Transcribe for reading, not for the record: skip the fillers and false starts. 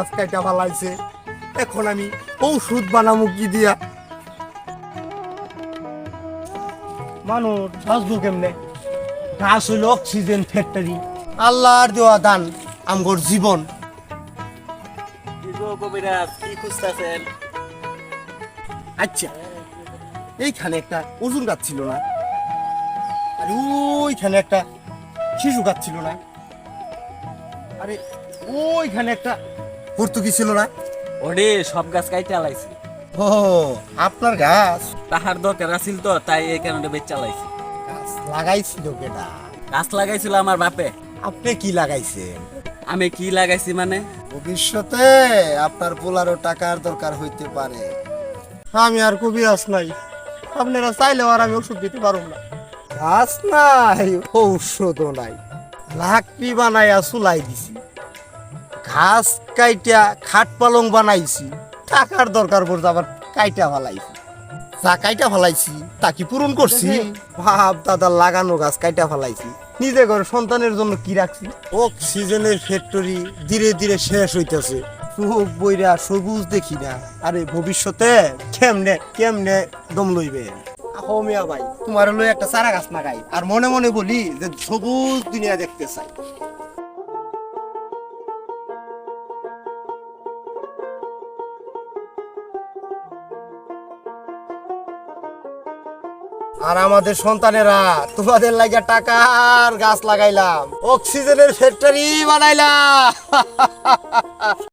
গাছ কাটা ফেলাইছে। এখন আমি ঔষধ বানাবো কি দিয়া? মানুষ বাঁচবো কেমনে? গাছ হইল অক্সিজেন ফ্যাক্টরি, আল্লাহর দেওয়া দান আমগর জীবন। আচ্ছা, এইখানে একটা ওজন গাছ ছিল না? আর ওইখানে একটা শিশু গাছ ছিল না? আরে ওইখানে একটা ভর্তুকি ছিল না? ওরে সব গাছ কাইটে আলাইছি। ও, আপনার গাছ? তাহার দরকার আছিল তো, তাই এই কারণে বেচ চালাইছি। গাছ লাগাইছিল কেডা? গাছ লাগাইছিল আমার বাপে। আপনি কি লাগাইছেন? আমি কি লাগাইছি মানে? ভবিষ্যতে আপনার পোলারও টাকার দরকার হইতে পারে। আমি আর কবিরাজ নাই, আপনারা চাইলেও আর আমি ওষুধ দিতে পারব না। গাছ নাই, ঔষধও নাই, লাকড়ি বানাইয়া চুলাই দিছি, ঘাস কাইটা খাট পালং বানাইছি, টাকার দরকার পড়ছে আবার কাইটা ফেলাইছি। যা কাইটা ফেলাইছি তা কি পূরণ করছি? বাপ দাদা লাগানো গাছ কাইটা ফেলাইছি, নিজে ঘরে সন্তানের জন্য কি রাখছি? অক্সিজেনের ফ্যাক্টরি ধীরে ধীরে শেষ হইতেছে, চোখ বইরা সবুজ দেখি না। আরে ভবিষ্যতে কেমনে কেমনে দম লইবে? মিয়া ভাই, তোমার লই একটা চারা গাছ লাগাই আর মনে মনে বলি যে সবুজ দুনিয়া দেখতে চাই। আর আমাদের সন্তানেরা তোমাদের লাগা টাকার গাছ লাগাইলাম, অক্সিজেনের ফ্যাক্টরি বানাইলাম।